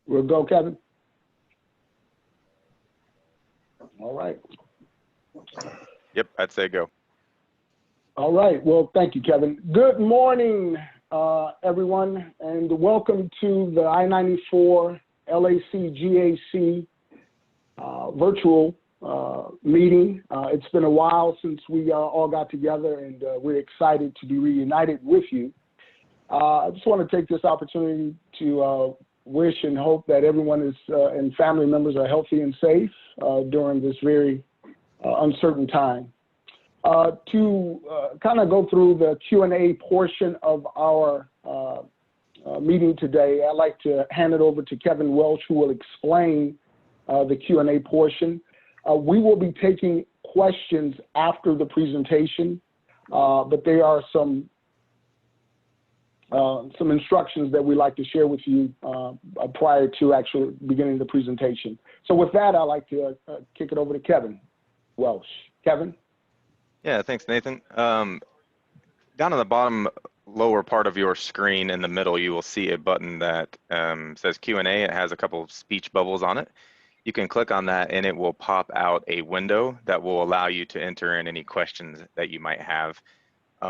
We'll go, Kevin. All right. Yep, I'd say go. All right. Well, thank you, Kevin. Good morning, everyone, and welcome to the I-94 LAC-GAC virtual meeting. It's been a while since we all got together, and we're excited to be reunited with you. I just want to take this opportunity to wish and hope that everyone is and family members are healthy and safe during this very uncertain time. To kind of go through the Q&A portion of our meeting today, I'd like to hand it over to Kevin Welch, who will explain the Q&A portion. We will be taking questions after the presentation, but there are some instructions that we'd like to share with you prior to actually beginning the presentation. So with that, I'd like to kick it over to Kevin Welch. Kevin? Yeah, thanks, Nathan. Down on the bottom lower part of your screen in the middle, you will see a button that says Q&A. It has a couple of speech bubbles on it. You can click on that and it will pop out a window that will allow you to enter in any questions that you might have.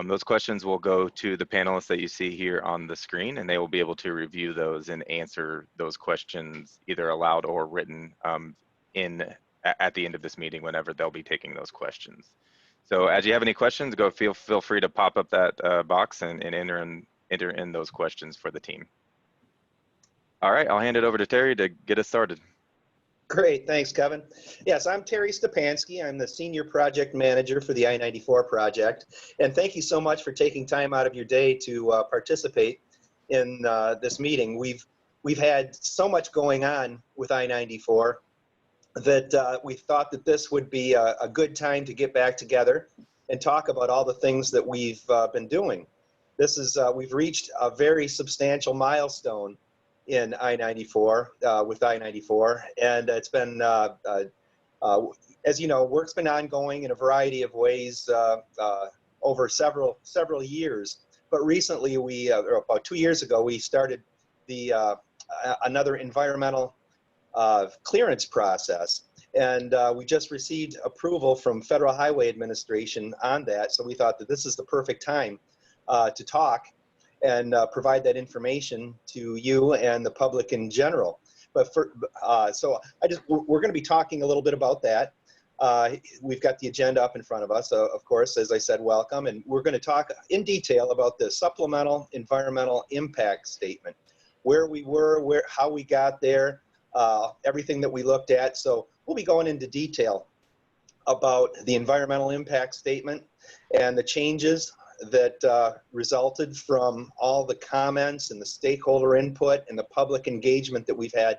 Those questions will go to the panelists that you see here on the screen, and they will be able to review those and answer those questions either aloud or written at the end of this meeting whenever they'll be taking those questions. So as you have any questions, feel free to pop up that box and enter in those questions for the team. All right, I'll hand it over to Terry to get us started. Great, thanks, Kevin. Yes, I'm Terry Stepanski. I'm the Senior Project Manager for the I-94 project. And thank you so much for taking time out of your day to participate in this meeting. We've had so much going on with I-94 that we thought that this would be a good time to get back together and talk about all the things that we've been doing. This is, we've reached a very substantial milestone in I-94, with I-94, and it's been, as you know, work's been ongoing in a variety of ways over several years. But recently, or about 2 years ago, we started the another environmental clearance process, and we just received approval from Federal Highway Administration on that. So we thought that this is the perfect time to talk and provide that information to you and the public in general. But so we're going to be talking a little bit about that. We've got the agenda up in front of us, of course, as I said, welcome, and we're going to talk in detail about the Supplemental Environmental Impact Statement, where we were, how we got there, everything that we looked at. So we'll be going into detail about the Environmental Impact Statement and the changes that resulted from all the comments and the stakeholder input and the public engagement that we've had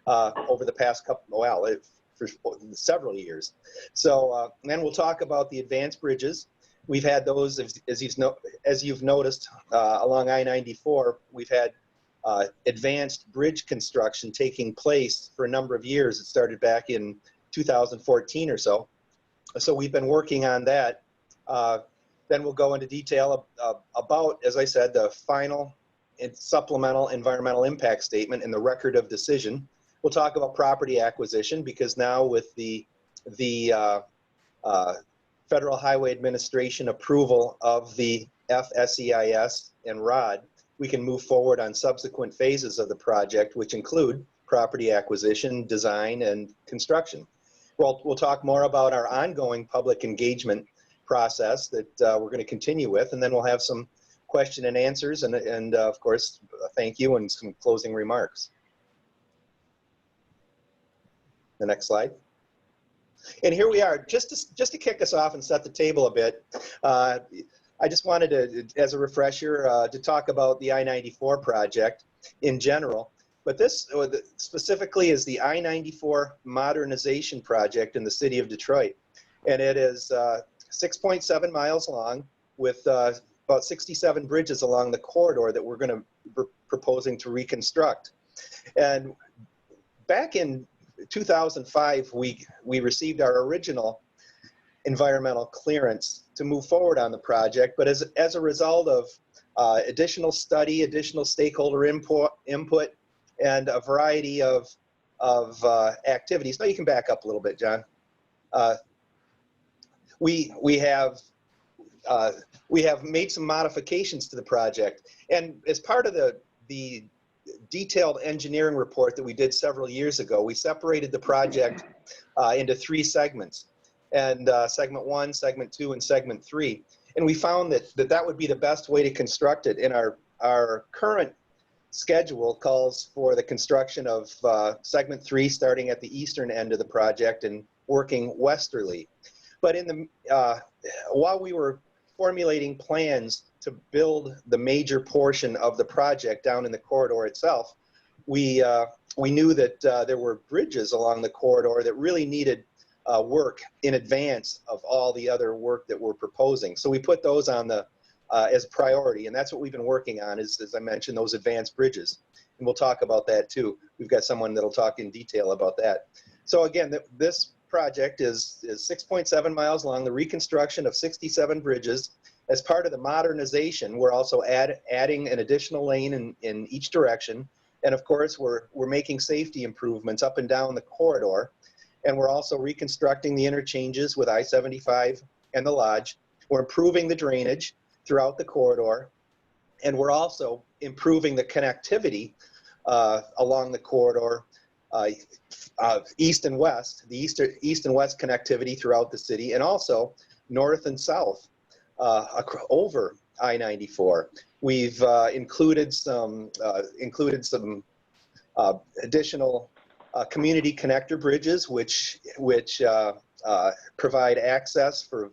over the past for several years. So then we'll talk about the advanced bridges. We've had those, as you've noticed, along I-94, we've had advanced bridge construction taking place for a number of years. It started back in 2014 or so. So we've been working on that. Then we'll go into detail about, as I said, the final supplemental environmental impact statement and the record of decision. We'll talk about property acquisition, because now with the Federal Highway Administration approval of the FSEIS and ROD, we can move forward on subsequent phases of the project, which include property acquisition, design, and construction. We'll talk more about our ongoing public engagement process that we're going to continue with, and then we'll have some question and answers, and of course, thank you and some closing remarks. The next slide. And here we are, just to kick us off and set the table a bit. I just wanted to, as a refresher, to talk about the I-94 project in general, but this specifically is the I-94 Modernization Project in the city of Detroit, and it is 6.7 miles long, with about 67 bridges along the corridor that we're going to be proposing to reconstruct. And back in 2005, we received our original environmental clearance to move forward on the project, but as a result of additional study, additional stakeholder input, and a variety of activities. No, you can back up a little bit, John. We have made some modifications to the project, and as part of the detailed engineering report that we did several years ago, we separated the project into 3 segments, and segment 1, segment 2, and segment 3. And we found that would be the best way to construct it. In our current schedule calls for the construction of segment 3 starting at the eastern end of the project and working westerly. But while we were formulating plans to build the major portion of the project down in the corridor itself, we knew that there were bridges along the corridor that really needed work in advance of all the other work that we're proposing. So we put those on the as priority, and that's what we've been working on, is, as I mentioned, those advanced bridges. And we'll talk about that too. We've got someone that'll talk in detail about that. So again, this project is 6.7 miles long, the reconstruction of 67 bridges. As part of the modernization, we're also adding an additional lane in each direction. And of course, we're making safety improvements up and down the corridor. And we're also reconstructing the interchanges with I-75 and the Lodge. We're improving the drainage throughout the corridor. And we're also improving the connectivity along the corridor, east and west, the east and west connectivity throughout the city, and also north and south over I-94. We've included some additional community connector bridges, which provide access for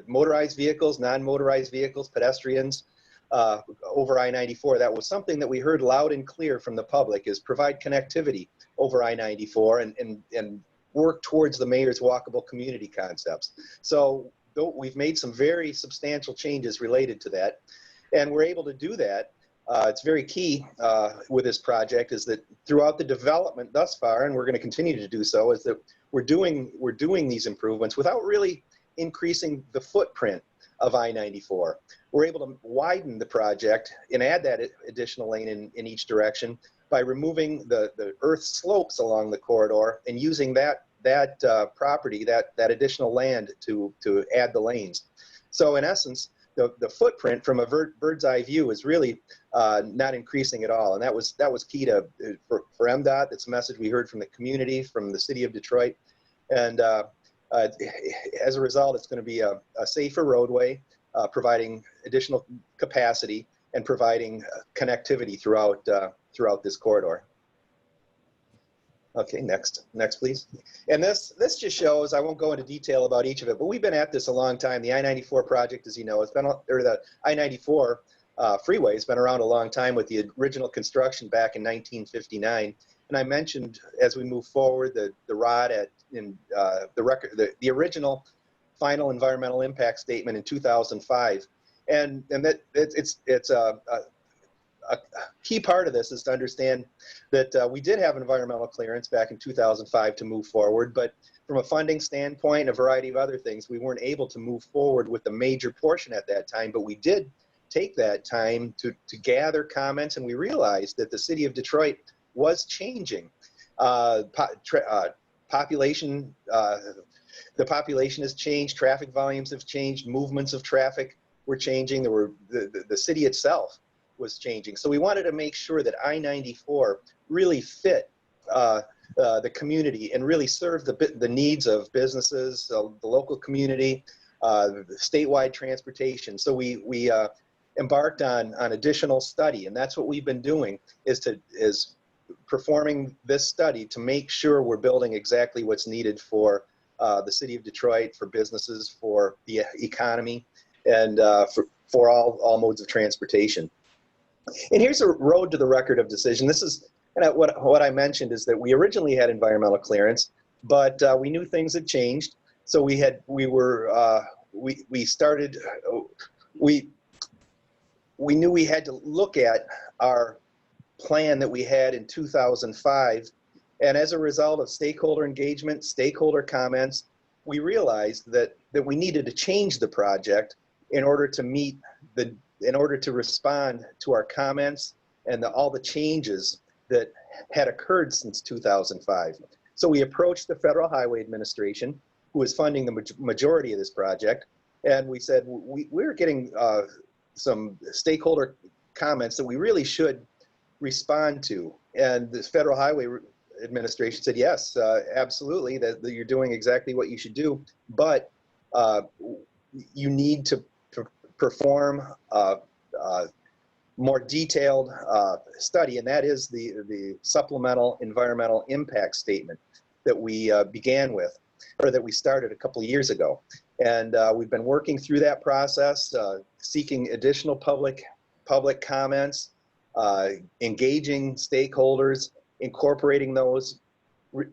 motorized vehicles, non-motorized vehicles, pedestrians over I-94. That was something that we heard loud and clear from the public, is provide connectivity over I-94 and work towards the mayor's walkable community concepts. So we've made some very substantial changes related to that, and we're able to do that. It's very key with this project, is that throughout the development thus far, and we're going to continue to do so, is that we're doing these improvements without really increasing the footprint of I-94. We're able to widen the project and add that additional lane in each direction by removing the earth slopes along the corridor and using that property, that additional land to add the lanes. So in essence, the footprint from a bird's eye view is really not increasing at all, and that was key for MDOT. That's a message we heard from the community, from the city of Detroit, and as a result, it's going to be a safer roadway, providing additional capacity and providing connectivity throughout this corridor. Okay, next please. And this just shows, I won't go into detail about each of it, but we've been at this a long time. The I-94 project, as you know, the I-94 freeway has been around a long time, with the original construction back in 1959. And I mentioned, as we move forward, the ROD the original final environmental impact statement in 2005, and that it's a key part of this is to understand that we did have environmental clearance back in 2005 to move forward, but from a funding standpoint, a variety of other things, we weren't able to move forward with the major portion at that time. But we did take that time to gather comments, and we realized that the city of Detroit was changing. The population has changed, traffic volumes have changed, movements of traffic were changing. The city itself was changing. So we wanted to make sure that I-94 really fit the community and really served the needs of businesses, the local community, statewide transportation. So we embarked on additional study, and that's what we've been doing, is performing this study to make sure we're building exactly what's needed for the city of Detroit, for businesses, for the economy, and for all modes of transportation. And here's a road to the record of decision. This is what I mentioned, is that we originally had environmental clearance, but we knew things had changed. So we knew we had to look at our plan that we had in 2005. And as a result of stakeholder engagement, stakeholder comments, we realized that we needed to change the project in order to respond to our comments and all the changes that had occurred since 2005. So we approached the Federal Highway Administration, who is funding the majority of this project, and we said we're getting some stakeholder comments that we really should respond to. And the Federal Highway Administration said, yes, absolutely, that you're doing exactly what you should do, but you need to perform more detailed study, and that is the supplemental environmental impact statement that we began with, or that we started a couple of years ago. And we've been working through that process, seeking additional public comments, engaging stakeholders, incorporating those,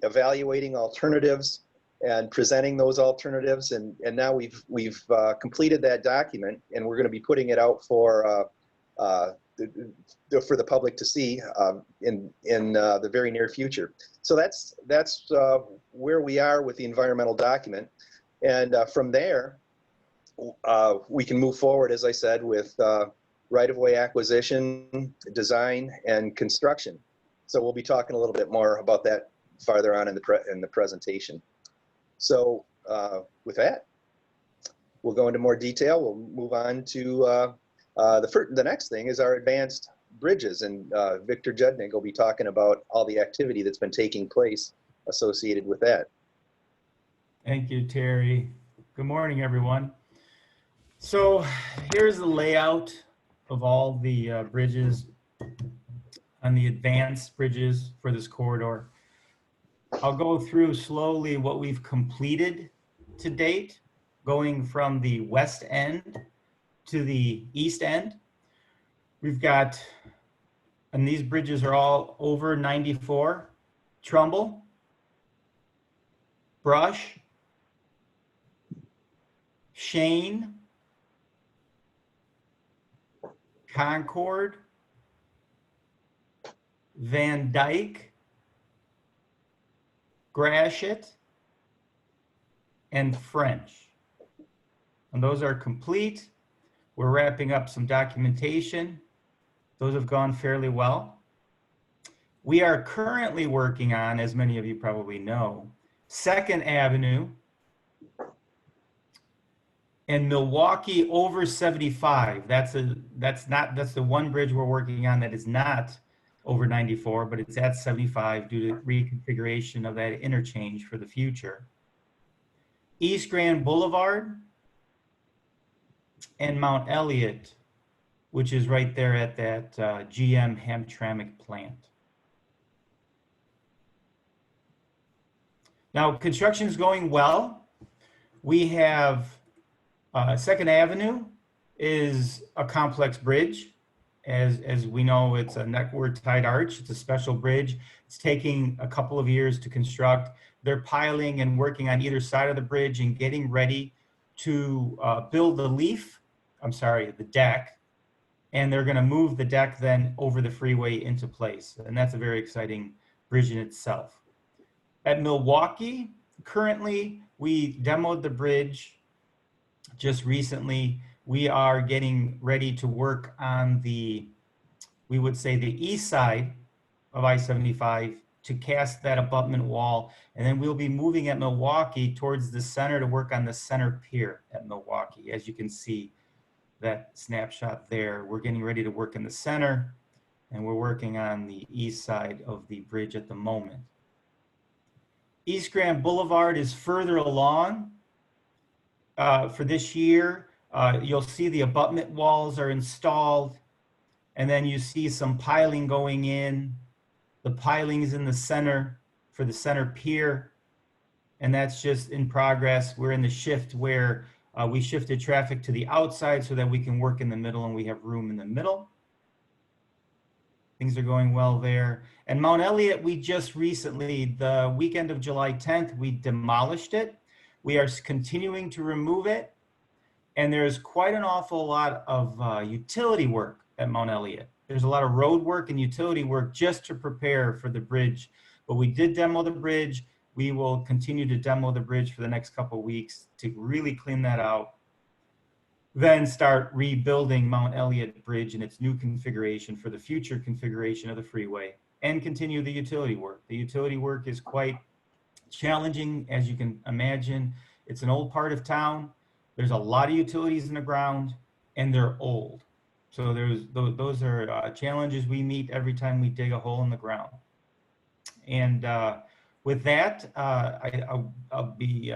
evaluating alternatives, and presenting those alternatives. And now we've completed that document, and we're going to be putting it out for the public to see in the very near future. So that's where we are with the environmental document. And from there, we can move forward, as I said, with right-of-way acquisition, design, and construction. So we'll be talking a little bit more about that farther on in the presentation. So with that, we'll go into more detail. We'll move on to the next thing is our advanced bridges, and Victor Judnick will be talking about all the activity that's been taking place associated with that. Thank you, Terry. Good morning, everyone. So here's the layout of all the bridges on the advanced bridges for this corridor. I'll go through slowly what we've completed to date, going from the west end to the east end. We've got, and these bridges are all over 94, Trumbull, Brush, Shane, Concord, Van Dyke, Gratiot, and French. And those are complete. We're wrapping up some documentation. Those have gone fairly well. We are currently working on, as many of you probably know, 2nd Avenue and Milwaukee over 75. That's the one bridge we're working on that is not over 94, but it's at 75 due to reconfiguration of that interchange for the future. East Grand Boulevard and Mount Elliott, which is right there at that GM Hamtramck plant. Now, construction is going well. We have 2nd Avenue is a complex bridge. As we know, it's a network tied arch. It's a special bridge. It's taking a couple of years to construct. They're piling and working on either side of the bridge and getting ready to build the deck. And they're going to move the deck then over the freeway into place. And that's a very exciting bridge in itself. At Milwaukee, currently, we demoed the bridge just recently. We are getting ready to work on we would say the east side of I-75 to cast that abutment wall. And then we'll be moving at Milwaukee towards the center to work on the center pier at Milwaukee. As you can see that snapshot there, we're getting ready to work in the center, and we're working on the east side of the bridge at the moment. East Grand Boulevard is further along for this year. You'll see the abutment walls are installed, and then you see some piling going in. The piling is in the center for the center pier, and that's just in progress. We're in the shift where we shifted traffic to the outside so that we can work in the middle, and we have room in the middle. Things are going well there. And Mount Elliott, we just recently, the weekend of July 10th, we demolished it. We are continuing to remove it. And there's quite an awful lot of utility work at Mount Elliott. There's a lot of road work and utility work just to prepare for the bridge. But we did demo the bridge. We will continue to demo the bridge for the next couple of weeks to really clean that out. Then start rebuilding Mount Elliott Bridge in its new configuration for the future configuration of the freeway and continue the utility work. The utility work is quite challenging, as you can imagine. It's an old part of town. There's a lot of utilities in the ground, and they're old. So those are challenges we meet every time we dig a hole in the ground. And with that, I'll be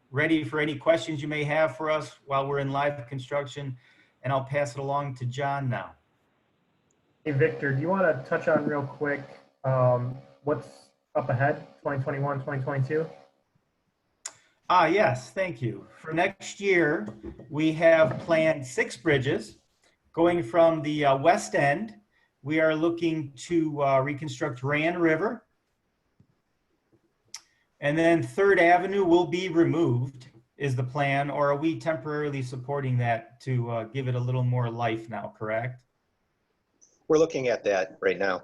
ready for any questions you may have for us while we're in live construction, and I'll pass it along to John now. Hey, Victor, do you want to touch on real quick what's up ahead, 2021, 2022? Yes, thank you. For next year, we have planned 6 bridges going from the west end. We are looking to reconstruct Rand River. And then 3rd Avenue will be removed, is the plan, or are we temporarily supporting that to give it a little more life now, correct? We're looking at that right now.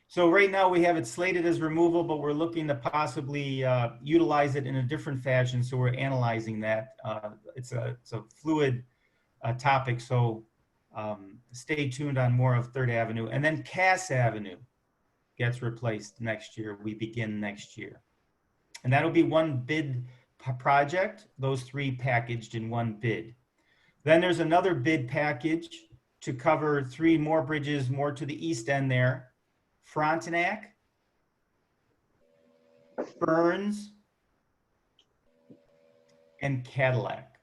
So right now we have it slated as removal, but we're looking to possibly utilize it in a different fashion. So we're analyzing that. It's a fluid topic, so stay tuned on more of 3rd Avenue. And then Cass Avenue gets replaced next year. We begin next year. And that'll be one bid project, those 3 packaged in one bid. Then there's another bid package to cover 3 more bridges more to the east end there. Frontenac, Burns, and Cadillac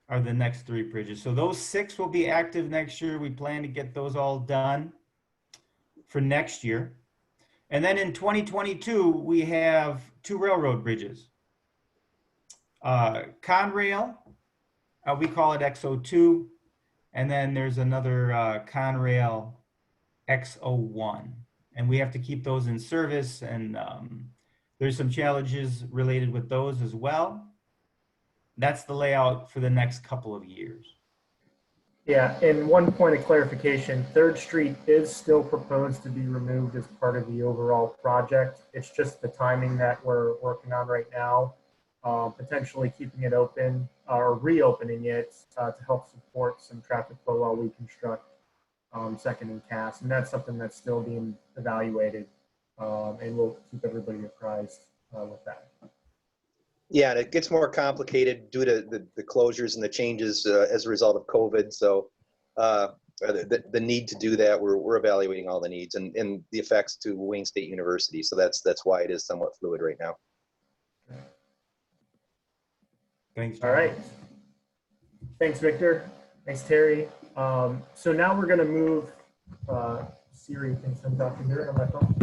are the next 3 bridges. So those 6 will be active next year. We plan to get those all done for next year. And then in 2022, we have 2 railroad bridges. Conrail, we call it XO2, and then there's another Conrail XO1, and we have to keep those in service, and there's some challenges related with those as well. That's the layout for the next couple of years. Yeah, and one point of clarification, 3rd Street is still proposed to be removed as part of the overall project. It's just the timing that we're working on right now, potentially keeping it open or reopening it to help support some traffic flow while we construct 2nd and Cass. And that's something that's still being evaluated, and we'll keep everybody apprised with that. Yeah, and it gets more complicated due to the closures and the changes as a result of COVID. So the need to do that, we're evaluating all the needs and the effects to Wayne State University. So that's why it is somewhat fluid right now. Thanks, All right. Thanks, Victor. Thanks, Terry. So now we're going to move, Siri thinks I'm talking to her on my phone.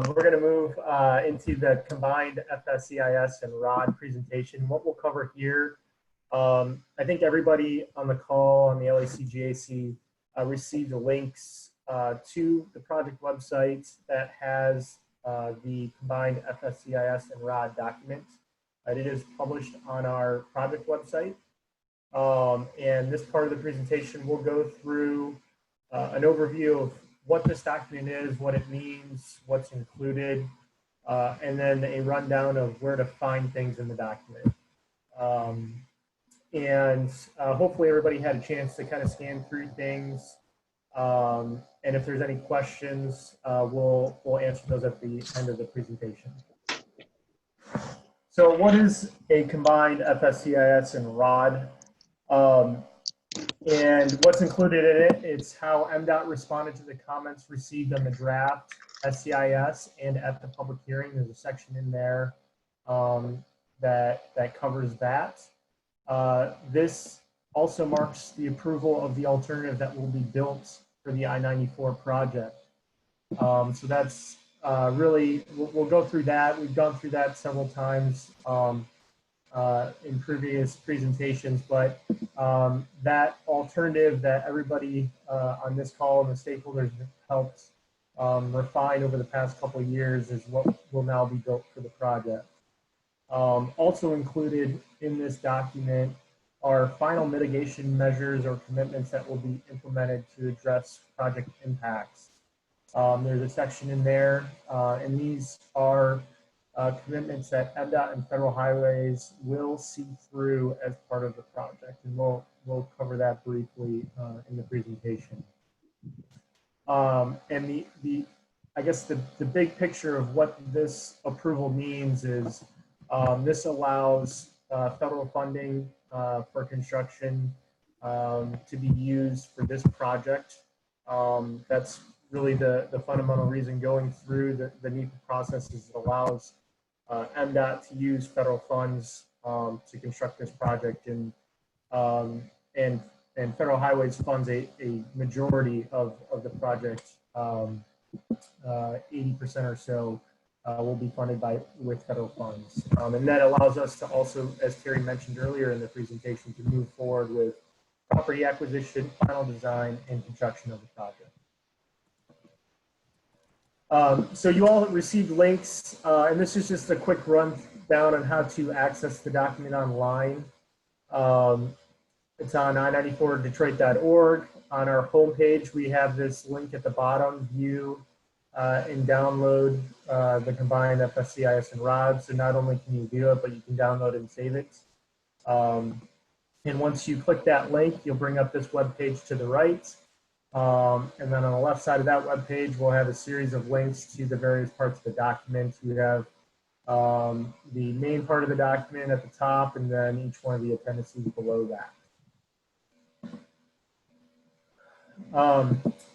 We're going to move into the combined FSEIS and ROD presentation. What we'll cover here, I think everybody on the call on the LAC-GAC received the links to the project website that has the combined FSEIS and ROD document. It is published on our project website. And this part of the presentation will go through an overview of what this document is, what it means, what's included, and then a rundown of where to find things in the document. Hopefully everybody had a chance to kind of scan through things. And if there's any questions, we'll answer those at the end of the presentation. So what is a combined FSEIS and ROD? And what's included in it, it's how MDOT responded to the comments received on the draft SEIS and at the public hearing. There's a section in there that covers that. This also marks the approval of the alternative that will be built for the I-94 project. So that's really, we'll go through that. We've gone through that several times in previous presentations, but that alternative that everybody on this call and the stakeholders helped refine over the past couple of years is what will now be built for the project. Also included in this document are final mitigation measures or commitments that will be implemented to address project impacts. There's a section in there, and these are commitments that MDOT and Federal Highways will see through as part of the project, and we'll cover that briefly in the presentation. And the I guess the big picture of what this approval means is this allows federal funding for construction to be used for this project. That's really the fundamental reason going through the NEPA process is it allows MDOT to use federal funds to construct this project, and Federal Highways funds a majority of the project. 80% or so will be funded with federal funds. And that allows us to also, as Terry mentioned earlier in the presentation, to move forward with property acquisition, final design, and construction of the project. So you all received links, and this is just a quick rundown on how to access the document online. It's on I94detroit.org. On our homepage, we have this link at the bottom, view and download the combined FSEIS and ROD. So not only can you view it, but you can download and save it. And once you click that link, you'll bring up this web page to the right. And then on the left side of that web page, we'll have a series of links to the various parts of the document. You have the main part of the document at the top, and then each one of the appendices below that.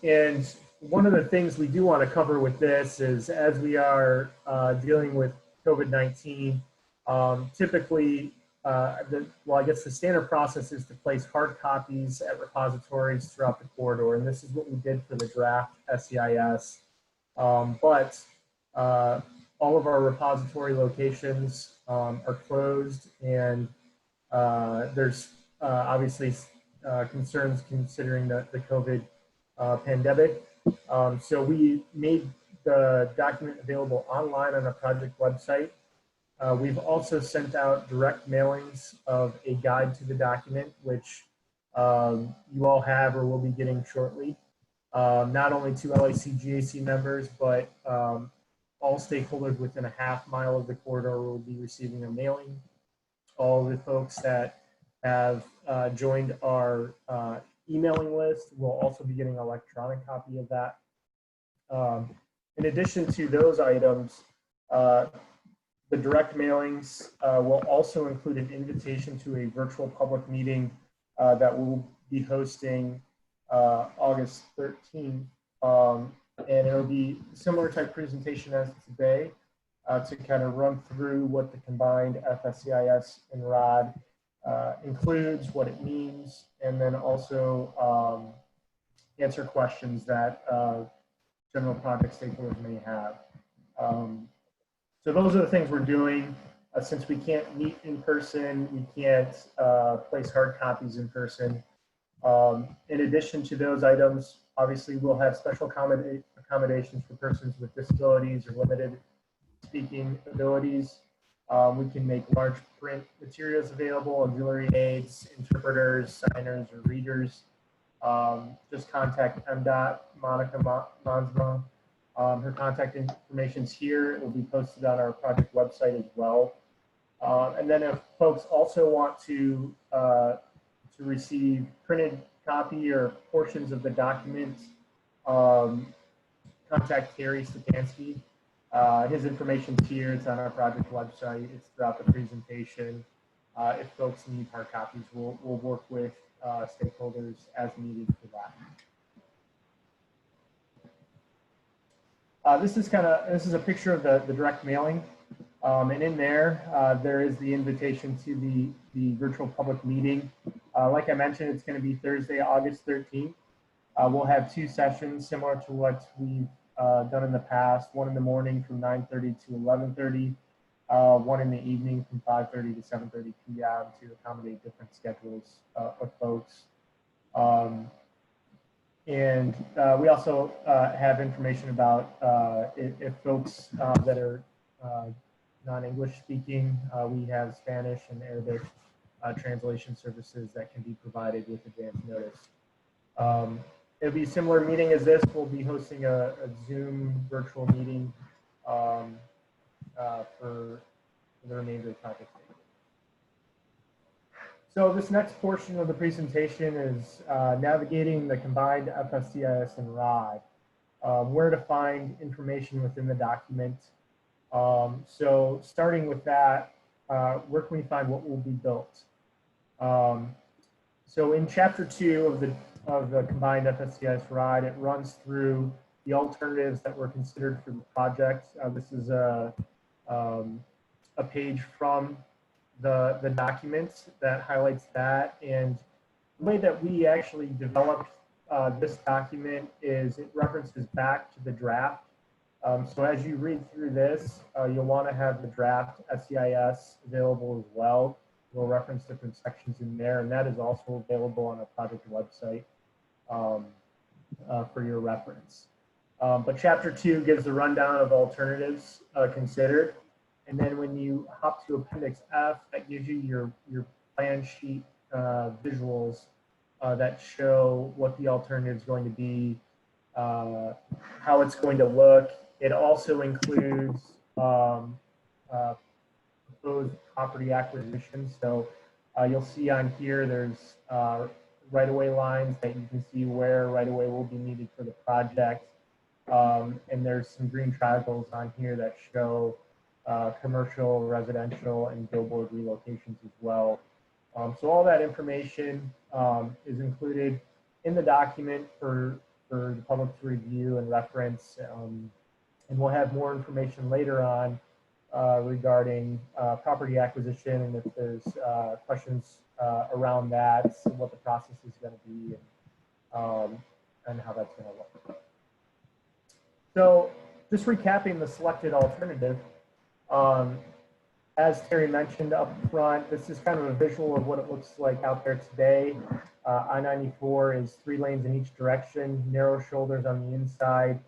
And one of the things we do want to cover with this is, as we are dealing with COVID-19, typically, I guess the standard process is to place hard copies at repositories throughout the corridor, and this is what we did for the draft SEIS. But all of our repository locations are closed, and there's obviously concerns considering the COVID pandemic. So we made the document available online on our project website. We've also sent out direct mailings of a guide to the document, which you all have or will be getting shortly, not only to LAC-GAC members, but all stakeholders within a half-mile of the corridor will be receiving a mailing. All the folks that have joined our emailing list will also be getting an electronic copy of that. In addition to those items, the direct mailings will also include an invitation to a virtual public meeting that we'll be hosting August 13th. And it'll be a similar type presentation as today to kind of run through what the combined FSEIS and ROD includes, what it means, and then also answer questions that general project stakeholders may have. So those are the things we're doing. Since we can't meet in person, we can't place hard copies in person. In addition to those items, obviously we'll have special accommodations for persons with disabilities or limited speaking abilities. We can make large print materials available, auxiliary aids, interpreters, signers, or readers. Just contact MDOT, Monica Mansma. Her contact information is here. It will be posted on our project website as well. And then if folks also want to receive printed copy or portions of the document, contact Terry Stepanski. His information's here. It's on our project website. It's throughout the presentation. If folks need hard copies, we'll work with stakeholders as needed for that. This is a picture of the direct mailing, and in there there is the invitation to the virtual public meeting. Like I mentioned, it's going to be Thursday, August 13th. We'll have two sessions similar to what we've done in the past. One in the morning from 9:30 to 11:30. One in the evening from 5:30 to 7:30 p.m. to accommodate different schedules of folks. And we also have information about if folks that are non-English speaking, we have Spanish and Arabic translation services that can be provided with advance notice. It'll be a similar meeting as this. We'll be hosting a Zoom virtual meeting for the remainder of the project. So this next portion of the presentation is navigating the combined FSEIS and ROD. where to find information within the document. So starting with that, where can we find what will be built? So in Chapter 2 of the Combined FSEIS ROD, it runs through the alternatives that were considered for the project. This is a page from the document that highlights that. And the way that we actually developed this document is it references back to the draft. So as you read through this, you'll want to have the draft SEIS available as well. We'll reference different sections in there, and that is also available on our project website for your reference. But Chapter 2 gives the rundown of alternatives considered. And then when you hop to Appendix F, that gives you your plan sheet visuals that show what the alternative is going to be, how it's going to look. It also includes proposed property acquisition. So you'll see on here there's right-of-way lines that you can see where right-of-way will be needed for the project. And there's some green triangles on here that show commercial, residential, and billboard relocations as well. So all that information is included in the document for the public to review and reference. And we'll have more information later on regarding property acquisition, and if there's questions around that, what the process is going to be, and how that's going to look. So just recapping the selected alternative, as Terry mentioned up front, this is kind of a visual of what it looks like out there today. I-94 is 3 lanes in each direction, narrow shoulders on the inside.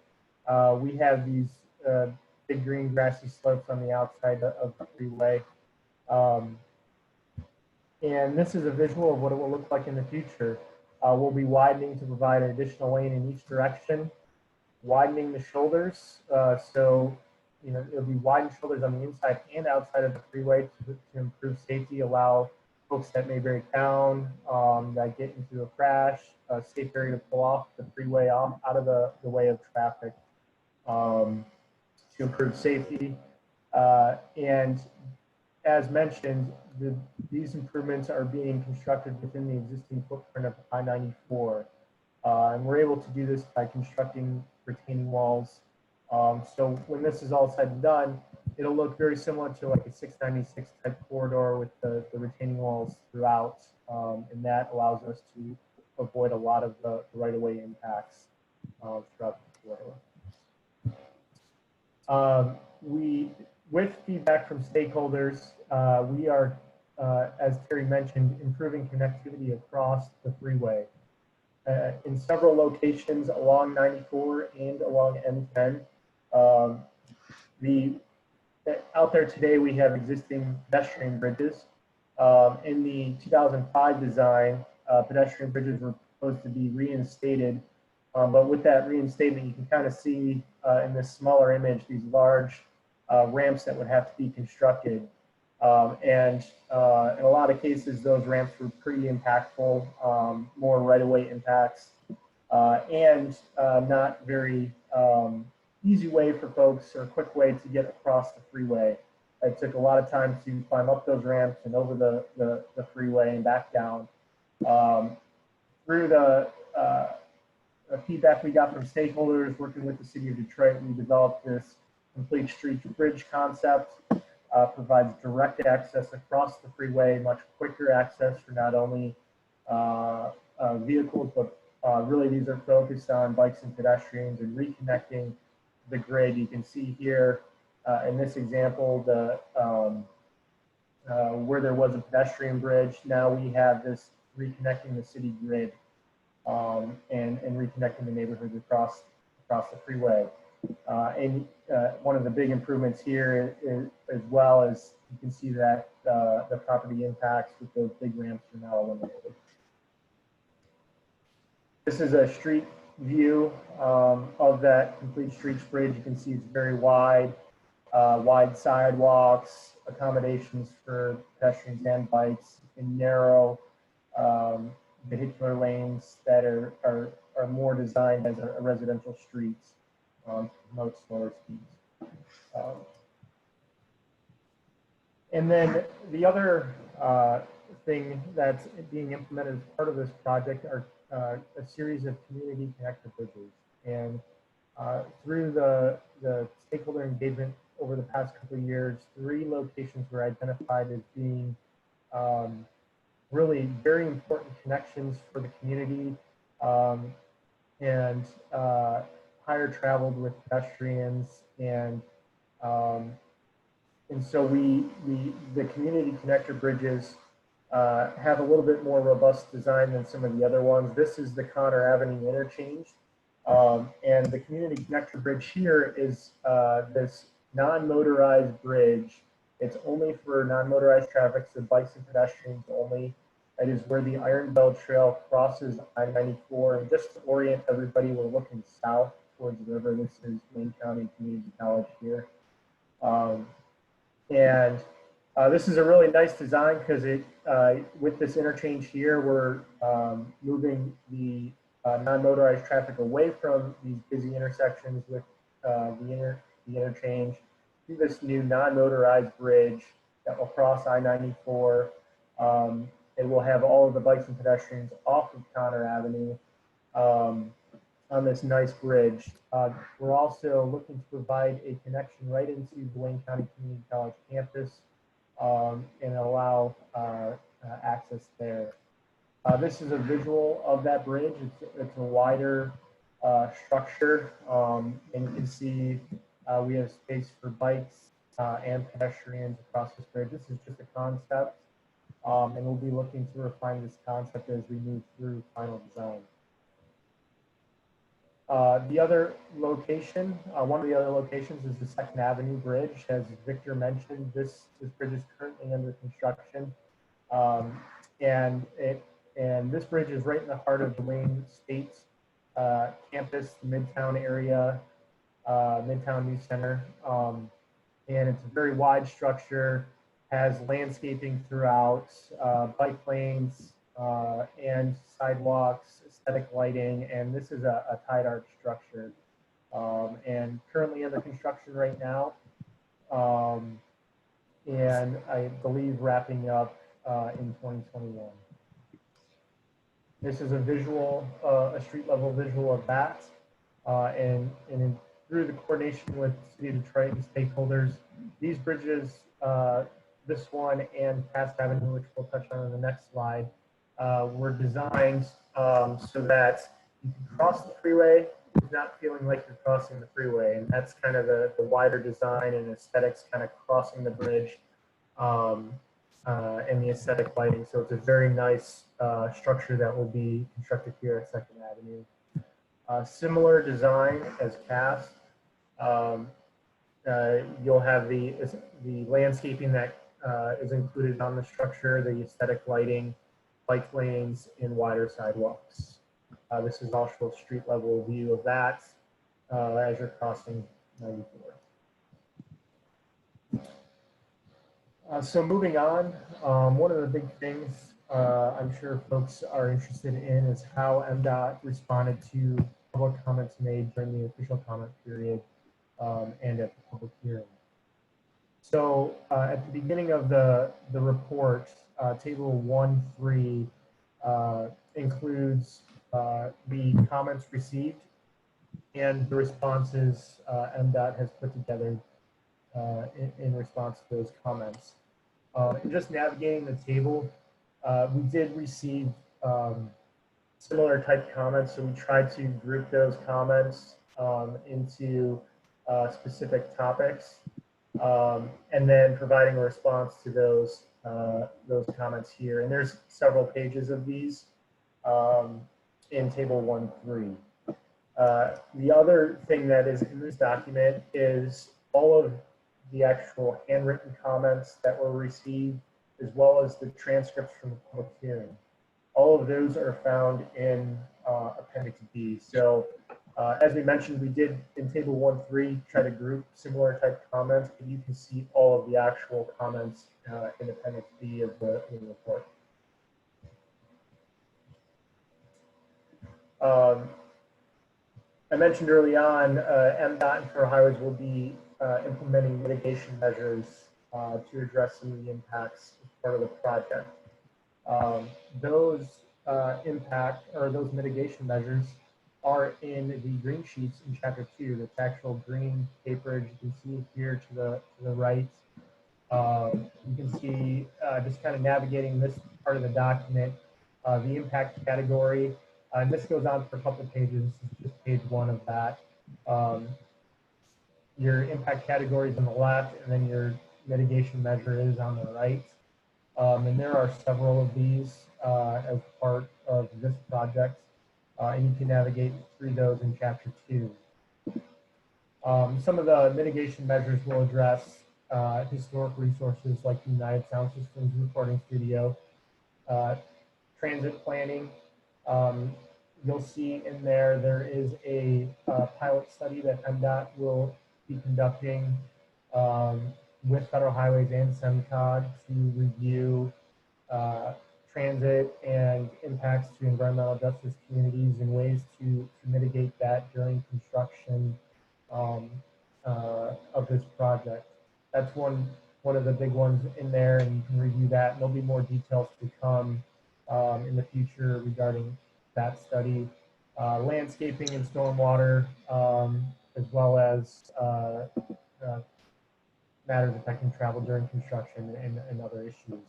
We have these big green grassy slopes on the outside of the freeway. And this is a visual of what it will look like in the future. We'll be widening to provide an additional lane in each direction, widening the shoulders. So, you know, it'll be widened shoulders on the inside and outside of the freeway to improve safety, allow folks that may break down, that get into a crash, a safe area to pull off the freeway out of the way of traffic, to improve safety. And as mentioned, these improvements are being constructed within the existing footprint of I-94. And we're able to do this by constructing retaining walls. So when this is all said and done, it'll look very similar to like a 696 type corridor with the retaining walls throughout. And that allows us to avoid a lot of the right-of-way impacts throughout the corridor. With feedback from stakeholders, we are, as Terry mentioned, improving connectivity across the freeway. In several locations along 94 and along M10. Out there today, we have existing pedestrian bridges. In the 2005 design, pedestrian bridges were supposed to be reinstated. But with that reinstatement, you can kind of see in this smaller image, these large ramps that would have to be constructed. And in a lot of cases, those ramps were pretty impactful, more right-of-way impacts, and not very easy way for folks, or a quick way to get across the freeway. It took a lot of time to climb up those ramps and over the freeway and back down. Through the feedback we got from stakeholders working with the city of Detroit, we developed this complete street bridge concept. Provides direct access across the freeway, much quicker access for not only vehicles, but really these are focused on bikes and pedestrians and reconnecting the grid. You can see here in this example, where there was a pedestrian bridge, now we have this reconnecting the city grid and reconnecting the neighborhoods across the freeway. And one of the big improvements here is, as well as you can see that the property impacts with those big ramps are now eliminated. This is a street view of that complete streets bridge. You can see it's very wide, wide sidewalks, accommodations for pedestrians and bikes, and narrow vehicular lanes that are more designed as a residential streets. to promote slower speeds. And then the other thing that's being implemented as part of this project are a series of community connector bridges. And through the stakeholder engagement over the past couple of years, 3 locations were identified as being really very important connections for the community, and higher traveled with pedestrians, and so the community connector bridges have a little bit more robust design than some of the other ones. This is the Connor Avenue interchange, and the community connector bridge here is this non-motorized bridge. It's only for non-motorized traffic, so bikes and pedestrians only. It is where the Iron Belt Trail crosses I-94. And just to orient everybody, we're looking south towards the river. This is Wayne County Community College here. This is a really nice design because it, with this interchange here, we're moving the non-motorized traffic away from these busy intersections with the interchange to this new non-motorized bridge that will cross I-94. It will have all of the bikes and pedestrians off of Connor Avenue on this nice bridge. We're also looking to provide a connection right into the Wayne County Community College campus and allow access there. This is a visual of that bridge. It's a wider structure, and you can see we have space for bikes and pedestrians across this bridge. This is just a concept, and we'll be looking to refine this concept as we move through final design. The other location, one of the other locations is the 2nd Avenue Bridge. As Victor mentioned, this bridge is currently under construction, and this bridge is right in the heart of the Wayne State campus, the Midtown area, Midtown News Center, and it's a very wide structure, has landscaping throughout, bike lanes, and sidewalks, aesthetic lighting, and this is a tied arch structure, and currently under construction right now, and I believe wrapping up in 2021. This is a visual, a street level visual of that, and through the coordination with City of Detroit and stakeholders, these bridges, this one and Cass Avenue, which we'll touch on in the next slide, were designed so that you can cross the freeway not feeling like you're crossing the freeway. And that's kind of the wider design and aesthetics kind of crossing the bridge and the aesthetic lighting. So it's a very nice structure that will be constructed here at 2nd Avenue. Similar design as Cass. You'll have the landscaping that is included on the structure, the aesthetic lighting, bike lanes, and wider sidewalks. This is also a street level view of that as you're crossing 94. So moving on, one of the big things I'm sure folks are interested in is how MDOT responded to public comments made during the official comment period and at the public hearing. So at the beginning of the report, table 1.3 includes the comments received and the responses MDOT has put together in response to those comments. And just navigating the table, we did receive similar type comments, so we tried to group those comments into specific topics, and then providing a response to those comments here. And there's several pages of these in table 1.3. The other thing that is in this document is all of the actual handwritten comments that were received, as well as the transcripts from the public hearing. All of those are found in Appendix B. So as we mentioned, we did in table 1.3 try to group similar type comments, but you can see all of the actual comments in Appendix B of the report. I mentioned early on, MDOT and Federal Highways will be implementing mitigation measures to address some of the impacts as part of the project. Those those mitigation measures are in the green sheets in Chapter 2. The actual green paperage you can see here to the right. You can see just kind of navigating this part of the document, the impact category. And this goes on for a couple of pages. This is just page 1 of that. Your impact category is on the left, and then your mitigation measure is on the right. And there are several of these as part of this project, and you can navigate through those in Chapter 2. Some of the mitigation measures will address historic resources like the United Sound Systems Recording Studio, transit planning. You'll see in there is a pilot study that MDOT will be conducting with Federal Highways and SEMCOG to review transit and impacts to environmental justice communities and ways to mitigate that during construction of this project. That's one of the big ones in there, and you can review that. And there'll be more details to come in the future regarding that study. Landscaping and stormwater, as well as matters affecting travel during construction and other issues.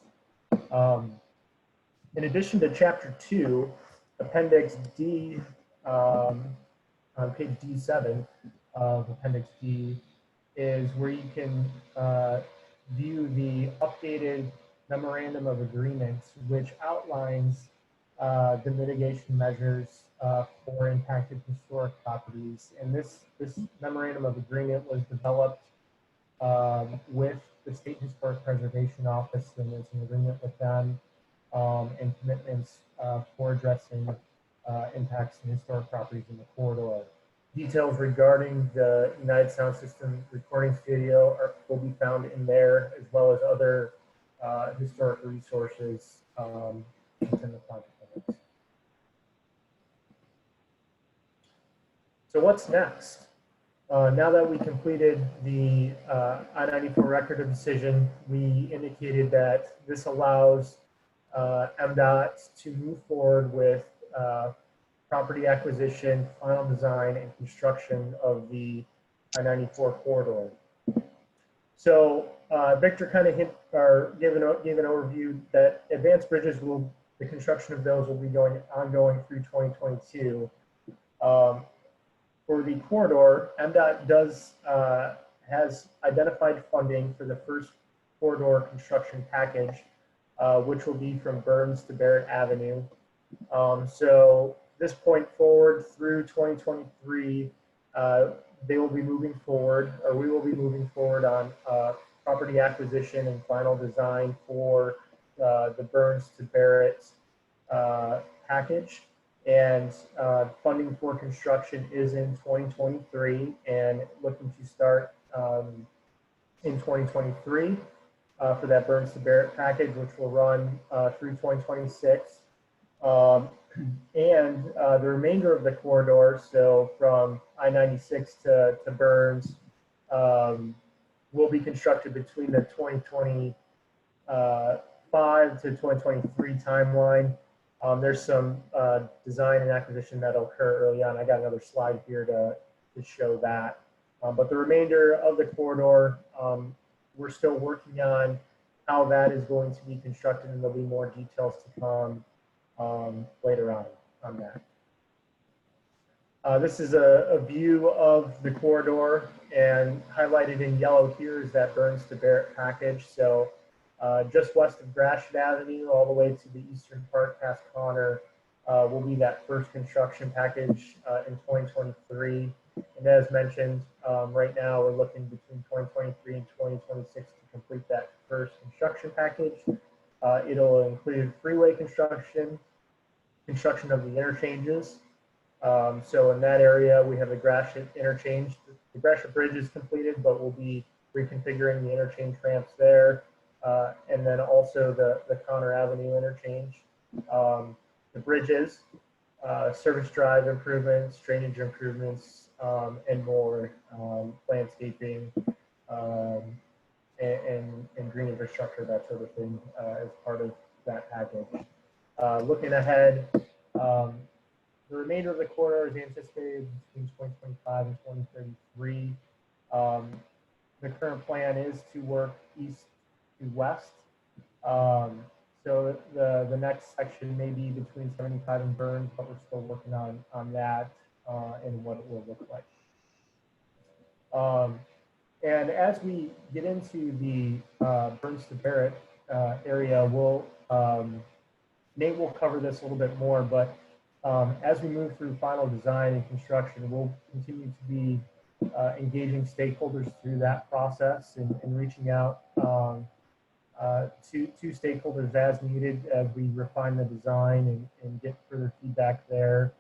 In addition to Chapter 2, Appendix D, on page D7 of Appendix D, is where you can view the updated memorandum of agreement, which outlines the mitigation measures for impacted historic properties. And this memorandum of agreement was developed with the State Historic Preservation Office, and there's an agreement with them and commitments for addressing impacts to historic properties in the corridor. Details regarding the United Sound System Recording Studio will be found in there, as well as other historic resources within the project limits. So what's next? Now that we completed the I-94 record of decision, we indicated that this allows MDOT to move forward with property acquisition, final design, and construction of the I-94 corridor. So Victor kind of gave an overview that advanced bridges the construction of those will be ongoing through 2022. For the corridor, MDOT has identified funding for the first corridor construction package, which will be from Burns to Barrett Avenue. So this point forward through 2023, they will be moving forward, or we will be moving forward on property acquisition and final design for the Burns to Barrett package. And funding for construction is in 2023 and looking to start in 2023 for that Burns to Barrett package, which will run through 2026. And the remainder of the corridor, so from I-96 to Burns, will be constructed between the 2025 to 2023 timeline. There's some design and acquisition that'll occur early on. I got another slide here to show that. But the remainder of the corridor, we're still working on how that is going to be constructed, and there'll be more details to come later on that. This is a view of the corridor, and highlighted in yellow here is that Burns to Barrett package. So just west of Gratiot Avenue all the way to the eastern part past Connor will be that first construction package in 2023. And as mentioned, right now we're looking between 2023 and 2026 to complete that first construction package. It'll include freeway construction of the interchanges. So in that area, we have the Gratiot interchange. The Gratiot Bridge is completed, but we'll be reconfiguring the interchange ramps there. And then also the Connor Avenue interchange. The bridges, service drive improvements, drainage improvements, and more, landscaping, and green infrastructure, that sort of thing, as part of that package. Looking ahead, the remainder of the corridor is anticipated between 2025 and 2033. The current plan is to work east to west. So the next section may be between 75 and Burns, but we're still working on that and what it will look like. And as we get into the Burns to Barrett area, Nate will cover this a little bit more, but as we move through final design and construction, we'll continue to be engaging stakeholders through that process and reaching out to stakeholders as needed as we refine the design and get further feedback there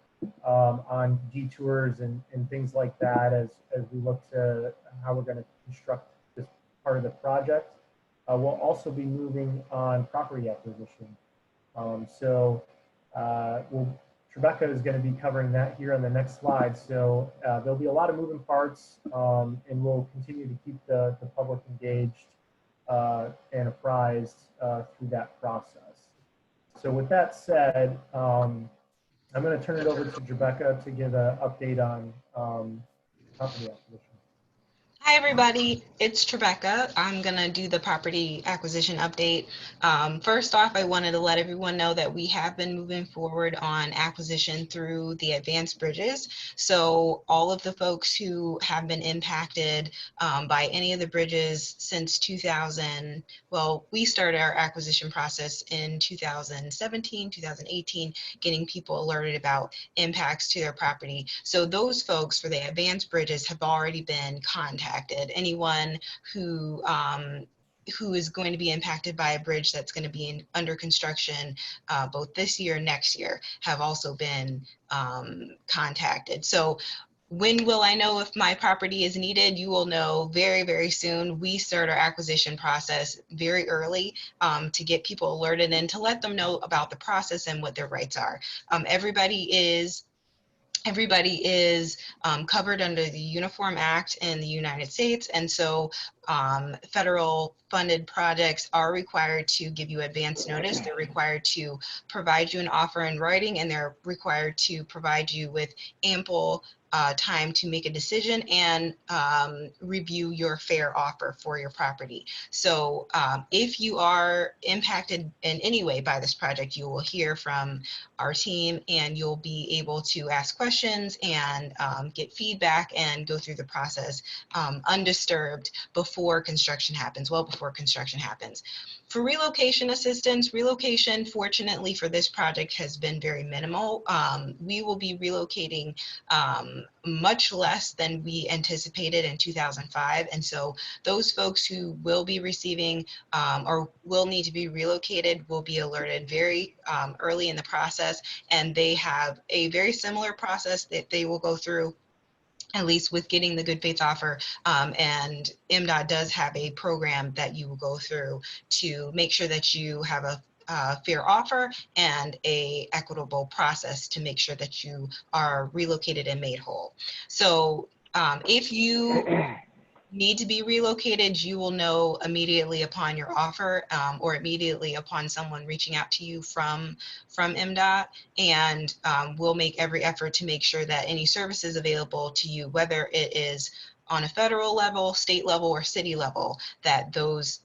on detours and things like that as we look to how we're going to construct this part of the project. We'll also be moving on property acquisition. Rebecca is going to be covering that here on the next slide. So there'll be a lot of moving parts, and we'll continue to keep the public engaged and apprised through that process. So with that said, I'm going to turn it over to Rebecca to give an update on property acquisition. Hi, everybody. It's Rebecca. I'm going to do the property acquisition update. First off, I wanted to let everyone know that we have been moving forward on acquisition through the advanced bridges. So all of the folks who have been impacted by any of the bridges since 2000, well, we started our acquisition process in 2017, 2018, getting people alerted about impacts to their property. So those folks for the advanced bridges have already been contacted. Anyone who is going to be impacted by a bridge that's going to be under construction both this year and next year have also been contacted. So when will I know if my property is needed? You will know very, very soon. We start our acquisition process very early to get people alerted and to let them know about the process and what their rights are. Everybody is covered under the Uniform Act in the United States, and so federal funded projects are required to give you advance notice. They're required to provide you an offer in writing, and they're required to provide you with ample time to make a decision and review your fair offer for your property. So if you are impacted in any way by this project, you will hear from our team and you'll be able to ask questions and get feedback and go through the process undisturbed before construction happens, well before construction happens. For relocation assistance, relocation, fortunately for this project, has been very minimal. We will be relocating much less than we anticipated in 2005. And so those folks who will be receiving or will need to be relocated will be alerted very early in the process. And they have a very similar process that they will go through, at least with getting the good faith offer, and MDOT does have a program that you will go through to make sure that you have a fair offer and a equitable process to make sure that you are relocated and made whole. So if you need to be relocated, you will know immediately upon your offer or immediately upon someone reaching out to you from MDOT, and we'll make every effort to make sure that any services available to you, whether it is on a federal level, state level, or city level, that those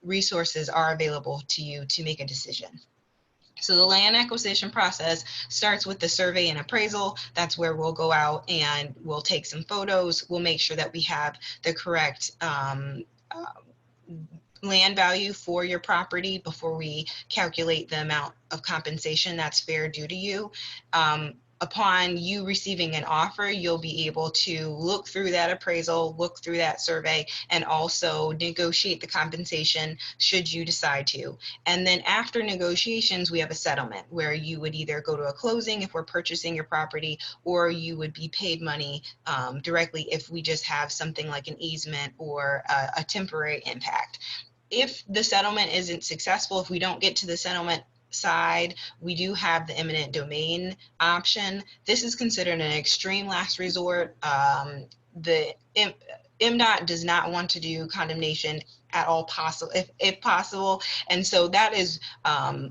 resources are available to you to make a decision. So the land acquisition process starts with the survey and appraisal. That's where we'll go out and we'll take some photos. We'll make sure that we have the correct land value for your property before we calculate the amount of compensation that's fair due to you. Upon you receiving an offer, you'll be able to look through that appraisal, look through that survey, and also negotiate the compensation should you decide to. And then after negotiations, we have a settlement where you would either go to a closing if we're purchasing your property, or you would be paid money directly if we just have something like an easement or a temporary impact. If the settlement isn't successful, if we don't get to the settlement side, we do have the eminent domain option. This is considered an extreme last resort. The MDOT does not want to do condemnation at all possible, if possible. And so that is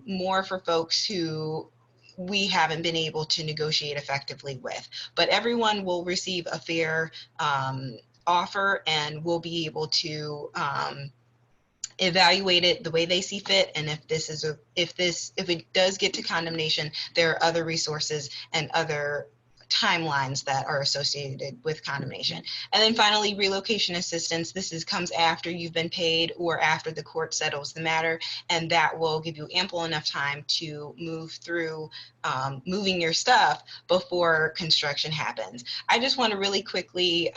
more for folks who we haven't been able to negotiate effectively with. But everyone will receive a fair offer and will be able to evaluate it the way they see fit. And if it does get to condemnation, there are other resources and other timelines that are associated with condemnation. And then finally, relocation assistance. This comes after you've been paid or after the court settles the matter, and that will give you ample enough time to move through moving your stuff before construction happens. I just want to really quickly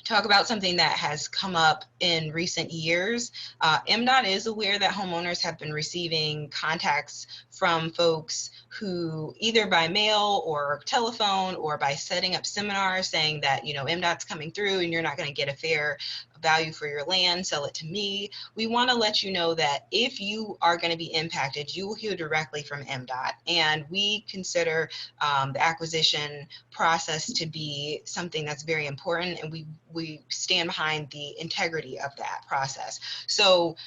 talk about something that has come up in recent years. MDOT is aware that homeowners have been receiving contacts from folks who either by mail or telephone or by setting up seminars saying that, MDOT's coming through and you're not going to get a fair value for your land, sell it to me. We want to let you know that if you are going to be impacted, you will hear directly from MDOT. And we consider the acquisition process to be something that's very important, and we stand behind the integrity of that process. So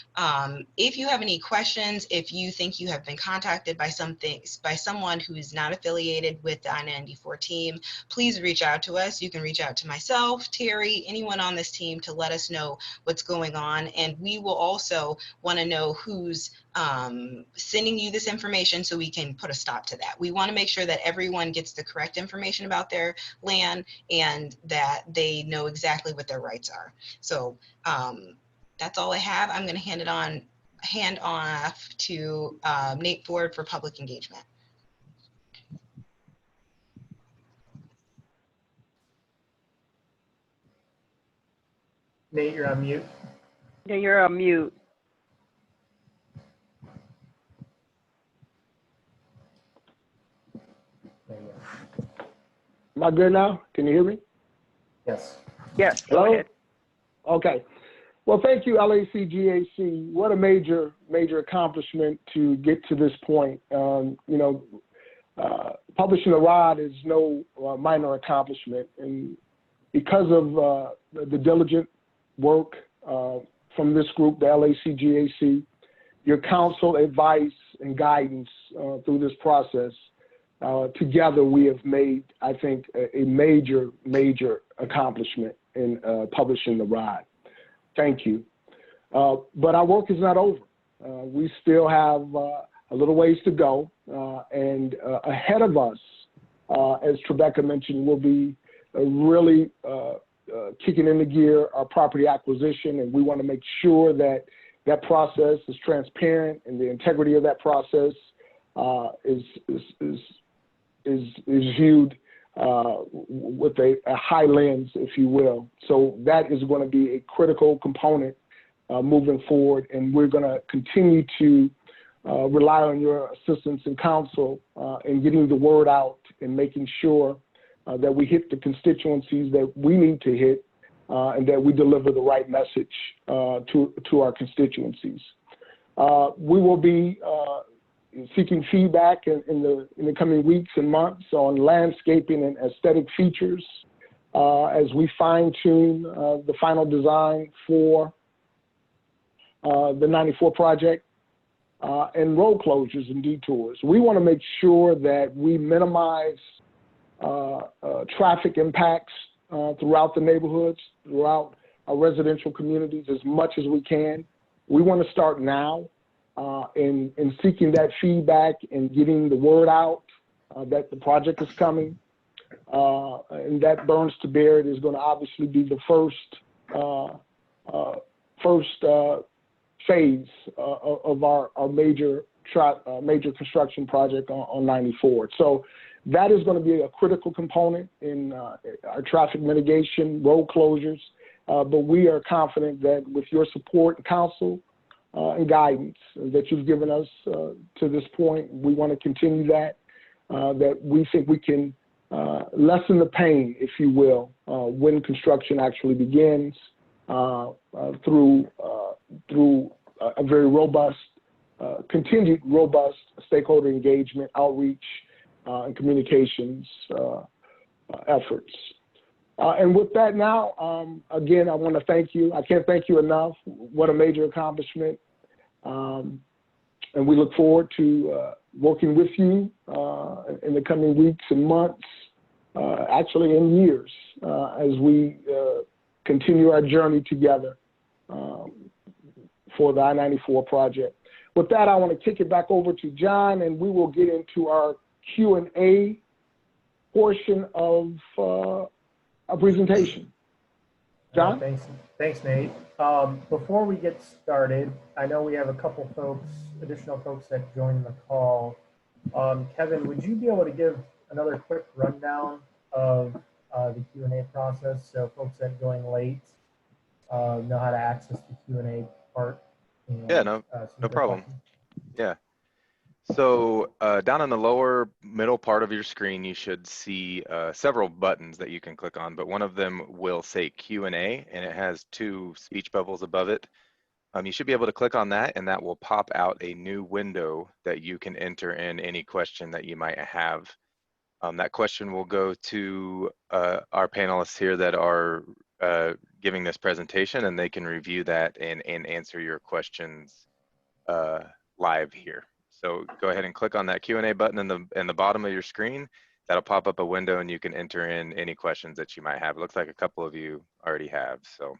if you have any questions, if you think you have been contacted by someone who is not affiliated with the I-94 team, please reach out to us. You can reach out to myself, Terry, anyone on this team to let us know what's going on. And we will also want to know who's sending you this information so we can put a stop to that. We want to make sure that everyone gets the correct information about their land and that they know exactly what their rights are. So that's all I have. I'm going to hand off to Nate Ford for public engagement. Nate, you're on mute. Yeah, you're on mute. There you go. Am I good now? Can you hear me? Yes. Yes, Hello? go ahead. Okay. Well, thank you, LAC-GAC. What a major accomplishment to get to this point. Publishing the ROD is no minor accomplishment. And because of the diligent work from this group, the LAC-GAC, your counsel, advice, and guidance through this process, together we have made, I think, a major accomplishment in publishing the ROD. Thank you. But our work is not over. We still have a little ways to go. And ahead of us, as Trebecca mentioned, will be really kicking into gear our property acquisition. And we want to make sure that that process is transparent and the integrity of that process is viewed with a high lens, if you will. So that is going to be a critical component moving forward, and we're going to continue to rely on your assistance and counsel in getting the word out and making sure that we hit the constituencies that we need to hit and that we deliver the right message to our constituencies. We will be seeking feedback in the coming weeks and months on landscaping and aesthetic features as we fine-tune the final design for the 94 project and road closures and detours. We want to make sure that we minimize traffic impacts throughout the neighborhoods, throughout our residential communities as much as we can. We want to start now in seeking that feedback and getting the word out that the project is coming. And that Burns to Bear is going to obviously be the first phase of our major construction project on 94. So that is going to be a critical component in our traffic mitigation, road closures. But we are confident that with your support and counsel and guidance that you've given us to this point, we want to continue that, that we think we can lessen the pain, if you will, when construction actually begins through a very robust continued robust stakeholder engagement, outreach, and communications efforts. And with that now, again, I want to thank you. I can't thank you enough. What a major accomplishment. And we look forward to working with you in the coming weeks and months, actually in years, as we continue our journey together for the I-94 project. With that, I want to kick it back over to John, and we will get into our Q&A portion of our presentation. John? Thanks, Nate. Before we get started, I know we have a couple folks, additional folks that joined the call. Kevin, would you be able to give another quick rundown of the Q&A process so folks that join late know how to access the Q&A part? And, yeah, no problem. Questions? Yeah. So down in the lower middle part of your screen, you should see several buttons that you can click on, but one of them will say Q&A, and it has 2 speech bubbles above it. You should be able to click on that, and that will pop out a new window that you can enter in any question that you might have. That question will go to our panelists here that are giving this presentation, and they can review that and answer your questions live here. So go ahead and click on that Q&A button in the bottom of your screen. That'll pop up a window, and you can enter in any questions that you might have. It looks like a couple of you already have. So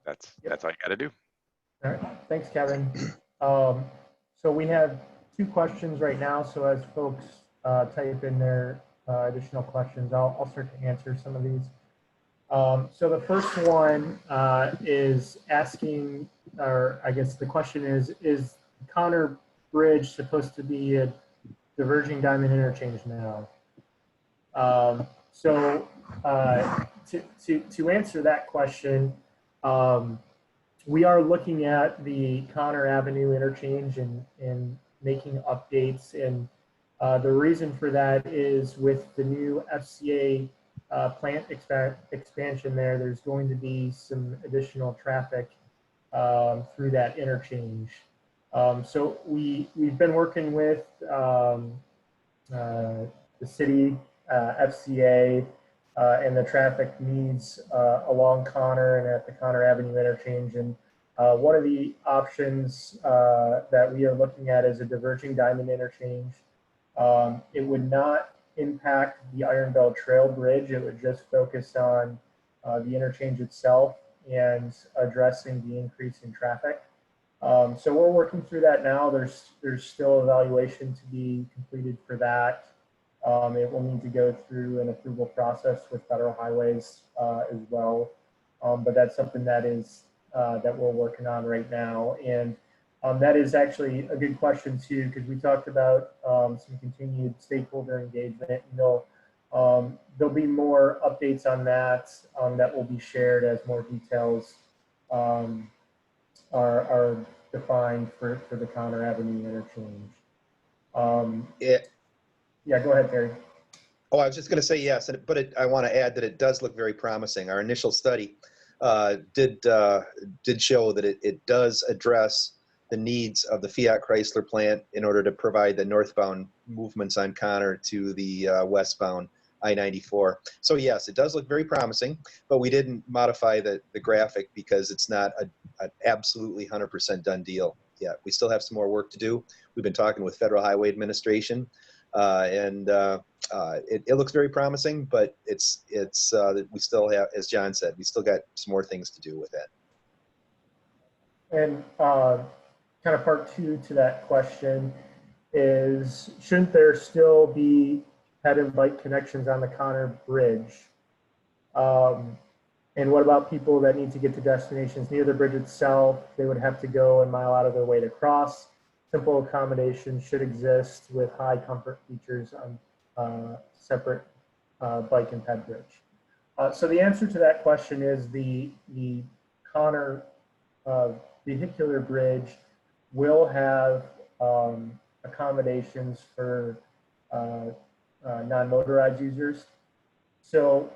that's all you got to do. All right, thanks, Kevin. So we have 2 questions right now. So as folks type in their additional questions, I'll start to answer some of these. So the first one is asking, or I guess the question is Connor Bridge supposed to be a diverging diamond interchange now? So to answer that question, we are looking at the Connor Avenue interchange and making updates. And the reason for that is with the new FCA plant expansion there's going to be some additional traffic through that interchange. So we've been working with the city, FCA, and the traffic needs along Connor and at the Connor Avenue interchange. And one of the options that we are looking at is a diverging diamond interchange. It would not impact the Iron Bell Trail Bridge. It would just focus on the interchange itself and addressing the increase in traffic. So we're working through that now. There's still evaluation to be completed for that. It will need to go through an approval process with Federal Highways as well. But that's something that we're working on right now. And that is actually a good question too, because we talked about some continued stakeholder engagement. And there'll be more updates on that that will be shared as more details are defined for the Connor Avenue interchange. Yeah, go ahead, Terry. Oh, I was just going to say yes, but I want to add that it does look very promising. Our initial study did show that it does address the needs of the Fiat Chrysler plant in order to provide the northbound movements on Connor to the westbound I-94. So yes, it does look very promising, but we didn't modify the graphic because it's not an absolutely 100% done deal yet. We still have some more work to do. We've been talking with Federal Highway Administration, and it looks very promising, but it's we still have, as John said, we still got some more things to do with it. And kind of part 2 to that question is, shouldn't there still be head and bike connections on the Connor Bridge? And what about people that need to get to destinations near the bridge itself? They would have to go a mile out of their way to cross. Simple accommodations should exist with high comfort features on separate bike and ped bridge. So the answer to that question is the Connor vehicular bridge will have accommodations for non-motorized users. So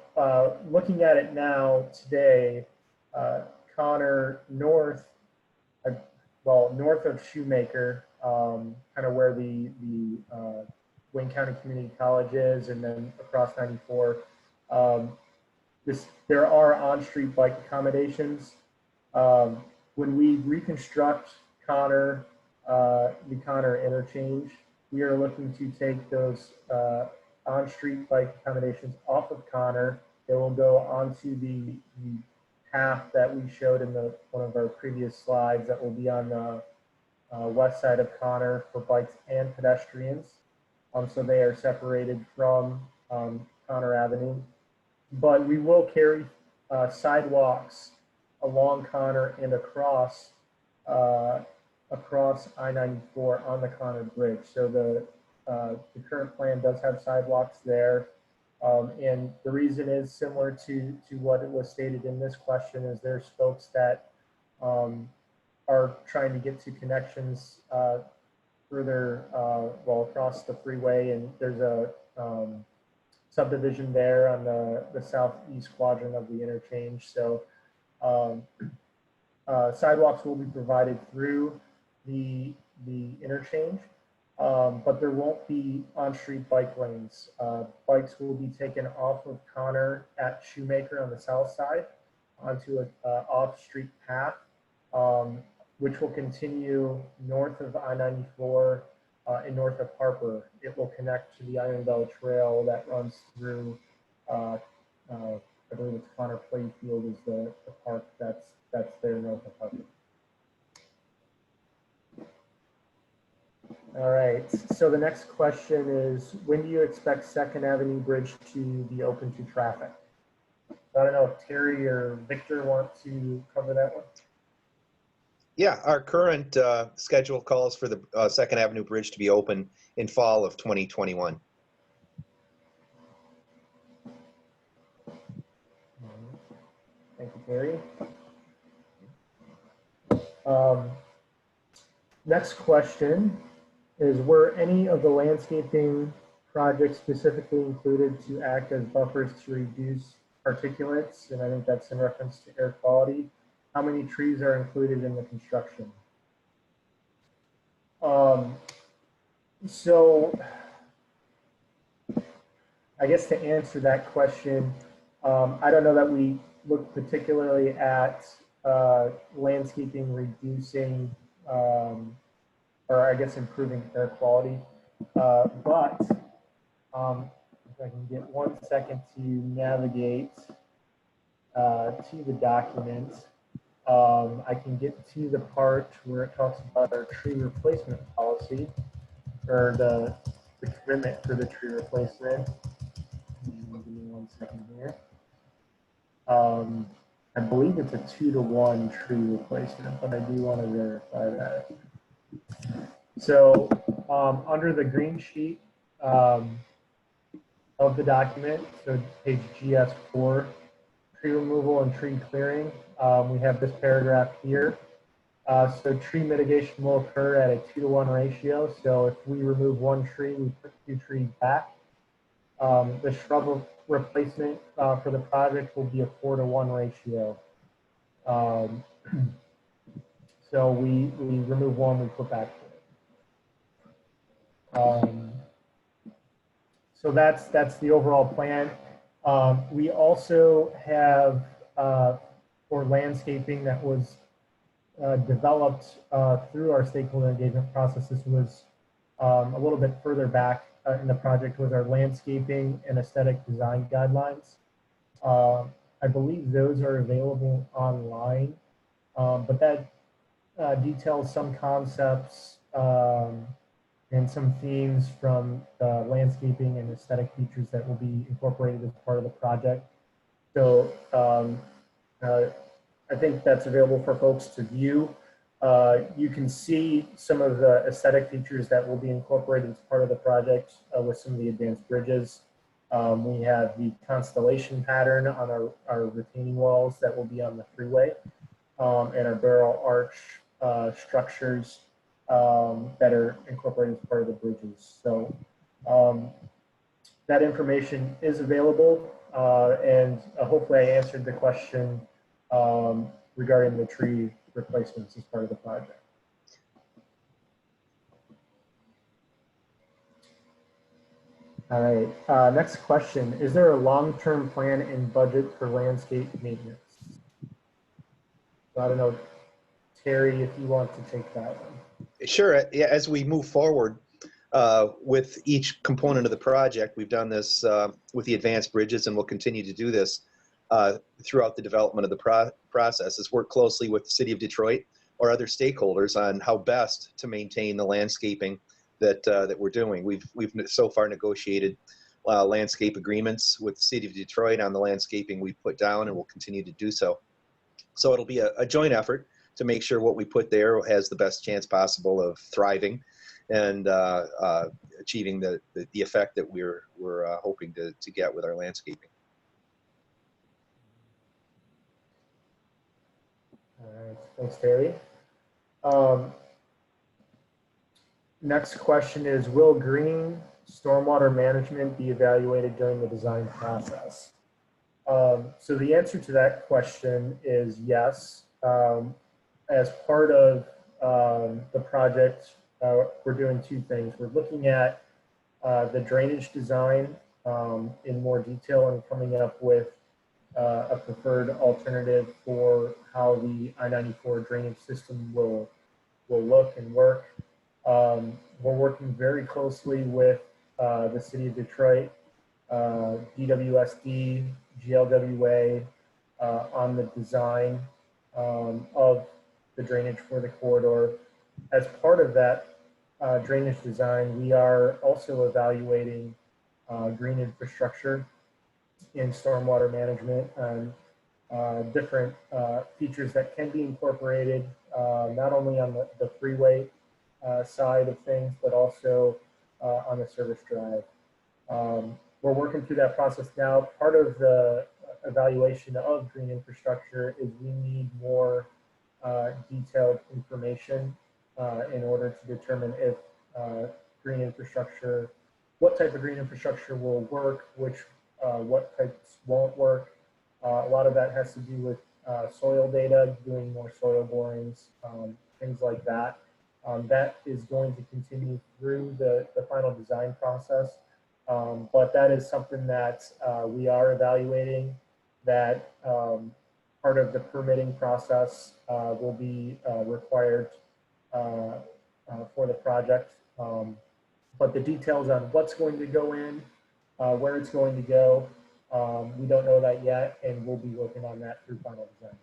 looking at it now today, Connor North, well, north of Shoemaker, kind of where the Wayne County Community College is, and then across 94. There are on-street bike accommodations. When we reconstruct Connor, the Connor interchange, we are looking to take those on-street bike accommodations off of Connor. They will go onto the path that we showed in one of our previous slides that will be on the west side of Connor for bikes and pedestrians. So they are separated from Connor Avenue. But we will carry sidewalks along Connor and across I-94 on the Connor Bridge. So the current plan does have sidewalks there. And the reason is similar to what it was stated in this question, is there's folks that are trying to get to connections further, well, across the freeway, and there's a subdivision there on the southeast quadrant of the interchange. So sidewalks will be provided through the interchange, but there won't be on-street bike lanes. Bikes will be taken off of Connor at Shoemaker on the south side onto an off-street path, which will continue north of I-94 and north of Harper. It will connect to the Iron Bell Trail that runs through, I believe it's Connor Playfield is the park that's there north of Harper. All right, so the next question is, when do you expect 2nd Avenue Bridge to be open to traffic? I don't know if Terry or Victor want to cover that one. Yeah, our current schedule calls for the 2nd Avenue Bridge to be open in fall of 2021. Thank you, Terry. Next question is, were any of the landscaping projects specifically included to act as buffers to reduce particulates? And I think that's in reference to air quality. How many trees are included in the construction? So I guess to answer that question, I don't know that we look particularly at landscaping reducing or I guess improving air quality, but if I can get 1 second to navigate to the document, I can get to the part where it talks about our tree replacement policy, or the commitment for the tree replacement. Give me 1 second here. I believe it's a 2-to-1 tree replacement, but I do want to verify that. So under the green sheet of the document, so page GS4, tree removal and tree clearing, we have this paragraph here. So tree mitigation will occur at a 2-to-1 ratio. So if we remove 1 tree, we put 2 trees back. The shrub replacement for the project will be a 4-to-1 ratio. So we remove 1, we put back 4. So that's the overall plan. We also have for landscaping that was developed through our stakeholder engagement process. This was a little bit further back in the project, was our landscaping and aesthetic design guidelines. I believe those are available online, but that details some concepts and some themes from the landscaping and aesthetic features that will be incorporated as part of the project. So I think that's available for folks to view. You can see some of the aesthetic features that will be incorporated as part of the project with some of the advanced bridges. We have the constellation pattern on our retaining walls that will be on the freeway, and our barrel arch structures that are incorporated as part of the bridges. So that information is available, and hopefully I answered the question regarding the tree replacements as part of the project. All right, next question. Is there a long-term plan and budget for landscape maintenance? So I don't know, Terry, if you want to take that one. Sure. Yeah, as we move forward with each component of the project, we've done this with the advanced bridges, and we'll continue to do this throughout the development of the process. Is work closely with the City of Detroit or other stakeholders on how best to maintain the landscaping that we're doing. We've so far negotiated landscape agreements with the City of Detroit on the landscaping we've put down, and we'll continue to do so. So it'll be a joint effort to make sure what we put there has the best chance possible of thriving and achieving the effect that we're hoping to get with our landscaping. All right, thanks, Terry. Next question is, will green stormwater management be evaluated during the design process? So the answer to that question is yes. As part of the project, we're doing two things. We're looking at the drainage design in more detail and coming up with a preferred alternative for how the I-94 drainage system will look and work. We're working very closely with the City of Detroit, DWSD, GLWA on the design of the drainage for the corridor. As part of that drainage design, we are also evaluating green infrastructure in stormwater management and different features that can be incorporated not only on the freeway side of things, but also on the service drive. We're working through that process now. Part of the evaluation of green infrastructure is we need more detailed information in order to determine if green infrastructure, what type of green infrastructure will work, what types won't work. A lot of that has to do with soil data, doing more soil borings, things like that. That is going to continue through the final design process. But that is something that we are evaluating, that part of the permitting process will be required for the project. But the details on what's going to go in, where it's going to go, we don't know that yet, and we'll be working on that through final design.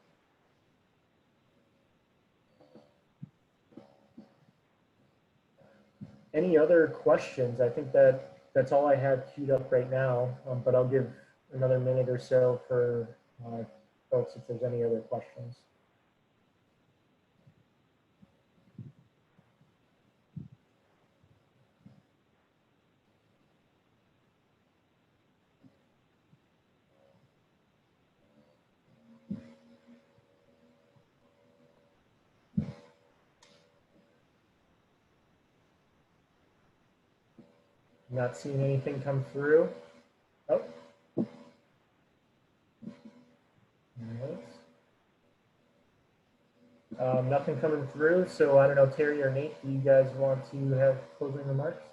Any other questions? I think that's all I have queued up right now, but I'll give another minute or so for folks if there's any other questions. Not seeing anything come through. Oh. All right. Nothing coming through. So I don't know, Terry or Nate, do you guys want to have closing remarks?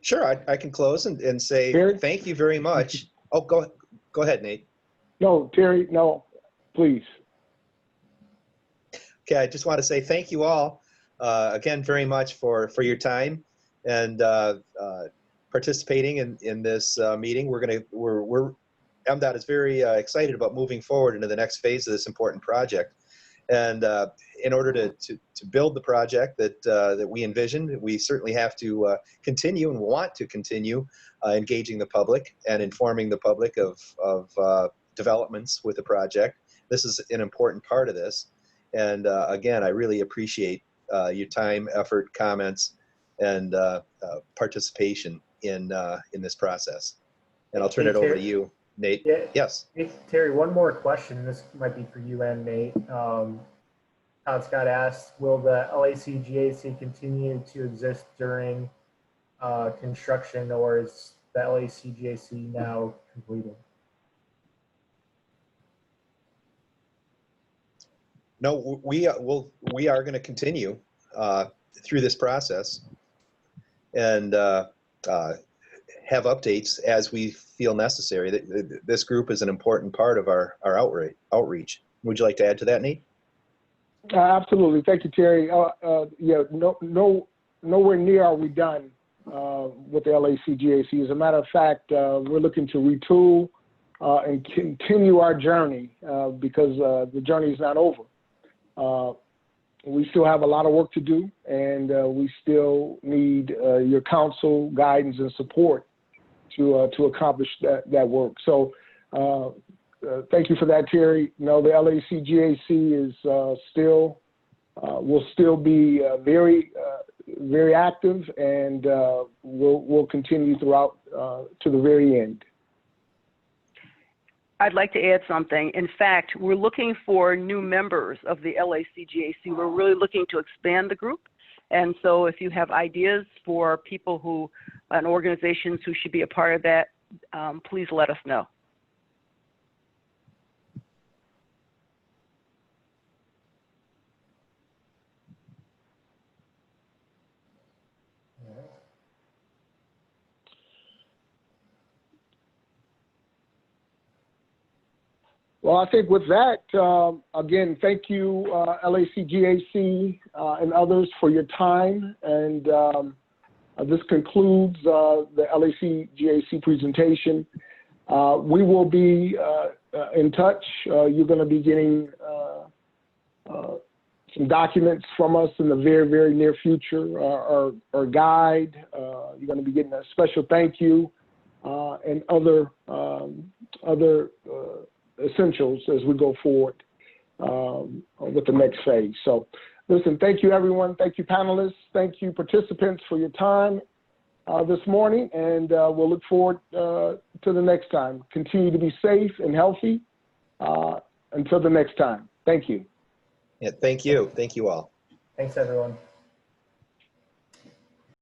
Sure, I can close and say Terry? thank you very much. Oh, go ahead, Nate. No, Terry, no, please. Okay, I just want to say thank you all again very much for your time and participating in this meeting. MDOT is very excited about moving forward into the next phase of this important project. And in order to build the project that we envisioned, we certainly have to continue and want to continue engaging the public and informing the public of developments with the project. This is an important part of this. And again, I really appreciate your time, effort, comments, and participation in this process. And I'll turn it over to you, Nate. Yeah, yes. Terry, one more question. This might be for you and Nate. Todd Scott asked, will the LAC-GAC continue to exist during construction, or is the LAC-GAC now completed? No, we are going to continue through this process and have updates as we feel necessary. This group is an important part of our outreach. Would you like to add to that, Nate? Absolutely. Thank you, Terry. Yeah, nowhere near are we done with the LAC-GAC. As a matter of fact, we're looking to retool and continue our journey because the journey is not over. We still have a lot of work to do, and we still need your counsel, guidance, and support to accomplish that work. So thank you for that, Terry. No, the LAC-GAC is still will still be very active, and we'll continue throughout to the very end. I'd like to add something. In fact, we're looking for new members of the LAC-GAC. We're really looking to expand the group. And so if you have ideas for people who, and organizations who should be a part of that, please let us know. Well, I think with that, again, thank you, LAC-GAC and others for your time. And this concludes the LAC-GAC presentation. We will be in touch. You're going to be getting some documents from us in the very, very near future, our guide. You're going to be getting a special thank you and other essentials as we go forward with the next phase. So listen, thank you everyone. Thank you panelists. Thank you participants for your time this morning, and we'll look forward to the next time. Continue to be safe and healthy until the next time. Thank you. Yeah, thank you. Thank you all. Thanks, everyone.